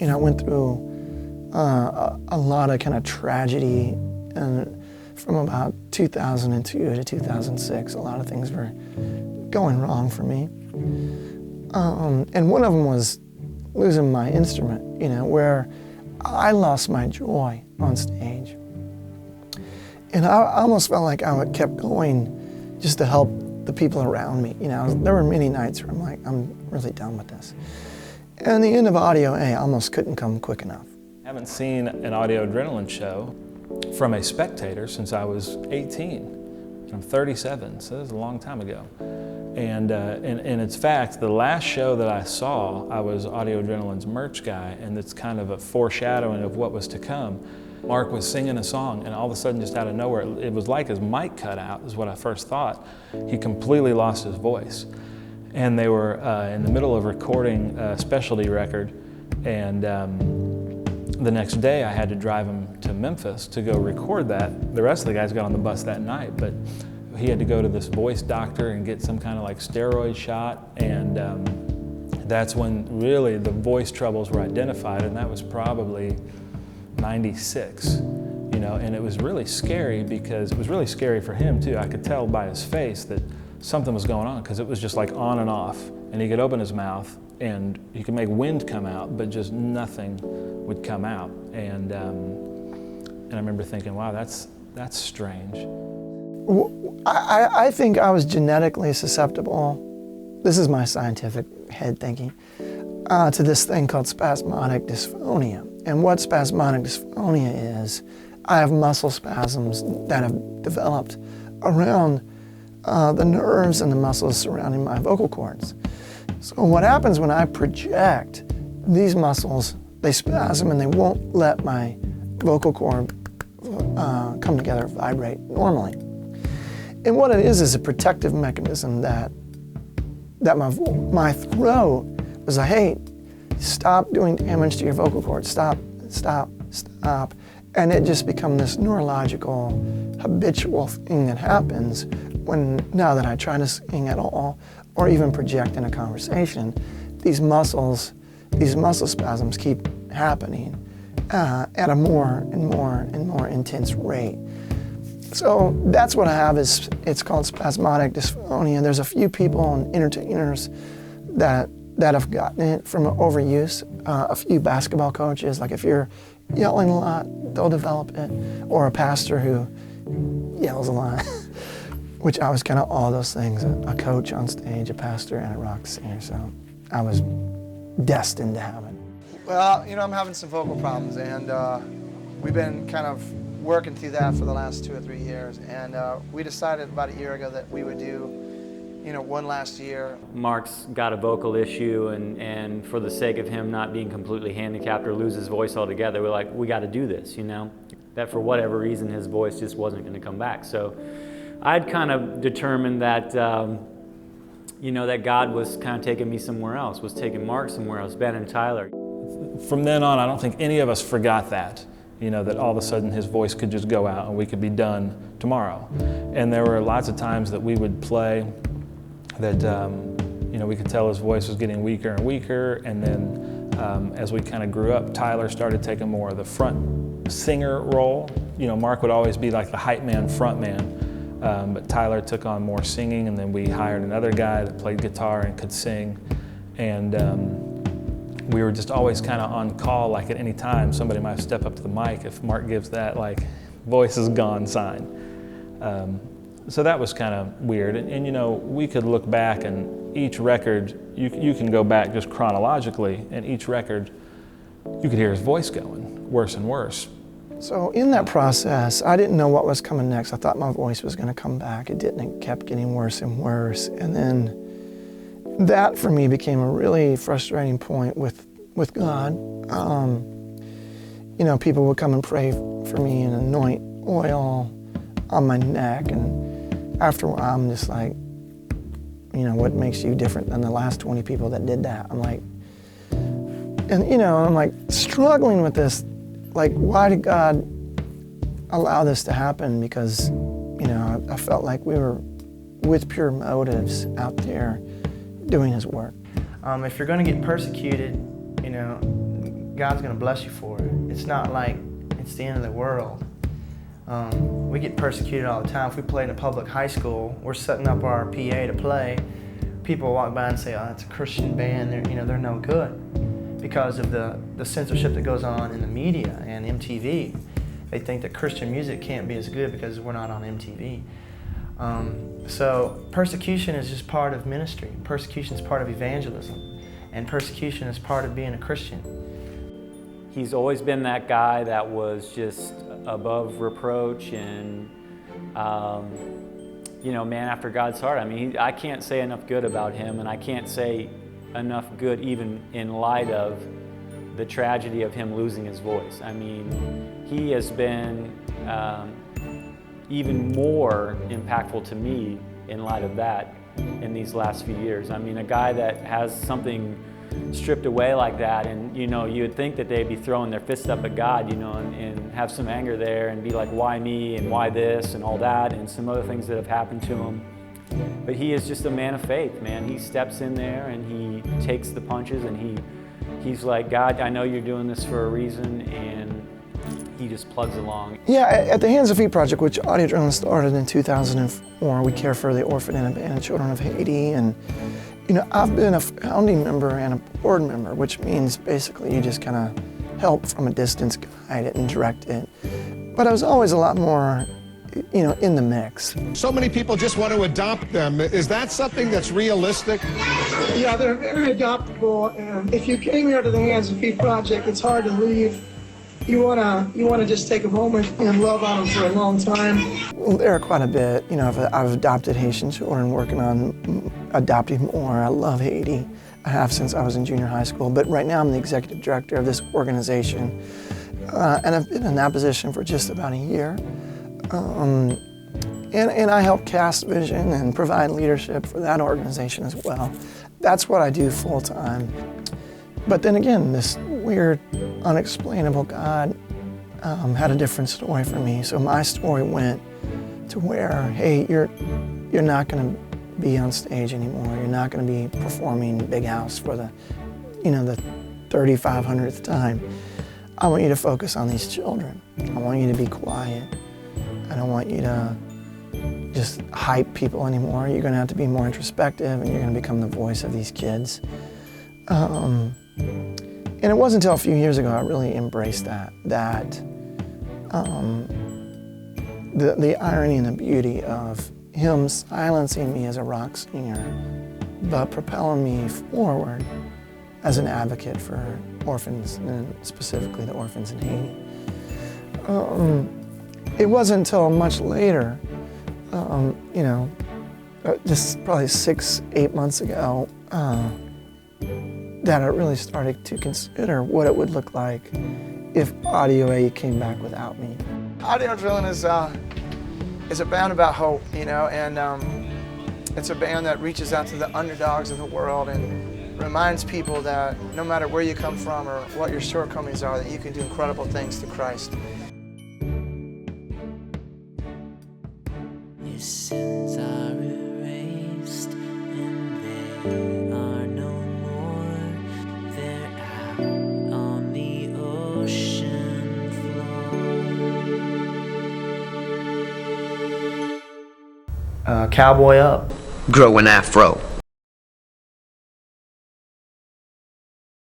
I went through a lot of kind of tragedy, and from about 2002 to 2006, a lot of things were going wrong for me. And one of them was losing my instrument, where I lost my joy on stage. And I almost felt like I kept going just to help the people around me. There were many nights where I'm like, I'm really done with this. And the end of Audio A almost couldn't come quick enough. I haven't seen an Audio Adrenaline show from a spectator since I was 18. I'm 37, so that was a long time ago. And in fact, the last show that I saw, I was Audio Adrenaline's merch guy, and it's kind of a foreshadowing of what was to come. Mark was singing a song, and all of a sudden, just out of nowhere, it was like his mic cut out, is what I first thought. He completely lost his voice. And they were in the middle of recording a specialty record, and the next day I had to drive him to Memphis to go record that. The rest of the guys got on the bus that night, but he had to go to this voice doctor and get some kind of like steroid shot, and that's when really the voice troubles were identified, and that was probably 96, and it was really scary because it was really scary for him too. I could tell by his face that something was going on because it was just like on and off, and he could open his mouth and he could make wind come out, but just nothing would come out. And I remember thinking, wow, that's strange. I think I was genetically susceptible, this is my scientific head thinking, to this thing called spasmodic dysphonia. And what spasmodic dysphonia is, I have muscle spasms that have developed around the nerves and the muscles surrounding my vocal cords. So what happens when I project, these muscles, they spasm and they won't let my vocal cord come together, vibrate normally. And what it is a protective mechanism that my throat was like, hey, stop doing damage to your vocal cords, stop. And it just becomes this neurological, habitual thing that happens now that I try to sing at all, or even project in a conversation, these muscle spasms keep happening at a more and more intense rate. So that's what I have, it's called spasmodic dysphonia. There's a few people and entertainers that have gotten it from overuse. A few basketball coaches, like if you're yelling a lot, they'll develop it. Or a pastor who yells a lot, which I was kind of all those things, a coach on stage, a pastor, and a rock singer, so I was destined to have it. Well, I'm having some vocal problems, and we've been kind of working through that for the last 2 or 3 years, and we decided about a year ago that we would do one last year. Mark's got a vocal issue, and for the sake of him not being completely handicapped or lose his voice altogether, we're like, we got to do this, that for whatever reason his voice just wasn't going to come back. So I'd kind of determined that that God was kind of taking me somewhere else, was taking Mark somewhere else, Ben and Tyler. From then on, I don't think any of us forgot that. That all of a sudden his voice could just go out and we could be done tomorrow. And there were lots of times that we would play that we could tell his voice was getting weaker and weaker, and then as we kind of grew up, Tyler started taking more of the front singer role. Mark would always be like the hype man, front man, but Tyler took on more singing, and then we hired another guy that played guitar and could sing, and we were just always kind of on call, like at any time somebody might step up to the mic if Mark gives that like voice is gone sign. So that was kind of weird, and we could look back, and each record, you can go back just chronologically, and each record, you could hear his voice going worse and worse. So in that process, I didn't know what was coming next. I thought my voice was going to come back. It didn't. It kept getting worse and worse, and then that for me became a really frustrating point with God. People would come and pray for me and anoint oil on my neck, and after a while, I'm just like, what makes you different than the last 20 people that did that? I'm like, I'm like struggling with this, like, why did God allow this to happen? Because, I felt like we were with pure motives out there doing His work. If you're going to get persecuted, God's going to bless you for it. It's not like it's the end of the world. We get persecuted all the time. If we play in a public high school, we're setting up our PA to play. People walk by and say, "Oh, it's a Christian band. They're no good," because of the censorship that goes on in the media and MTV. They think that Christian music can't be as good because we're not on MTV. So persecution is just part of ministry. Persecution is part of evangelism, and persecution is part of being a Christian. He's always been that guy that was just above reproach and, man after God's heart. I mean, I can't say enough good about him, and I can't say enough good even in light of the tragedy of him losing his voice. I mean, he has been even more impactful to me in light of that in these last few years. I mean, a guy that has something stripped away like that, and you would think that they'd be throwing their fist up at God, and have some anger there and be like, why me and why this and all that, and some other things that have happened to him. But he is just a man of faith, man. He steps in there and he takes the punches, and he's like, God, I know you're doing this for a reason, and he just plugs along. Yeah, at the Hands and Feet Project, which Audio Adrenaline started in 2004, we care for the orphan and abandoned children of Haiti, and I've been a founding member and a board member, which means basically you just kind of help from a distance, guide it and direct it. But I was always a lot more, in the mix. So many people just want to adopt them. Is that something that's realistic? Yeah, they're very adoptable, and if you came here to the Hands and Feet Project, it's hard to leave. You wanna just take a moment and love on them for a long time. Well, there are quite a bit. I've adopted Haitian children, working on adopting more. I love Haiti. I have since I was in junior high school, but right now I'm the executive director of this organization, and I've been in that position for just about a year. And I help cast vision and provide leadership for that organization as well. That's what I do full time. But then again, this weird, unexplainable God had a different story for me. So my story went to where, hey, you're not going to be on stage anymore. You're not going to be performing Big House for the 3,500th time. I want you to focus on these children. I want you to be quiet. I don't want you to just hype people anymore. You're going to have to be more introspective, and you're going to become the voice of these kids. And it wasn't until a few years ago I really embraced that the irony and the beauty of him silencing me as a rock singer, but propelling me forward as an advocate for orphans, and specifically the orphans in Haiti. It wasn't until much later, just probably 6-8 months ago, that I really started to consider what it would look like if Audio A came back without me. Audio Adrenaline is a band about hope, and it's a band that reaches out to the underdogs of the world and reminds people that no matter where you come from or what your shortcomings are, that you can do incredible things through Christ. Your sins are erased and they are no more. They're out on the ocean floor. Cowboy Up. Grow an afro.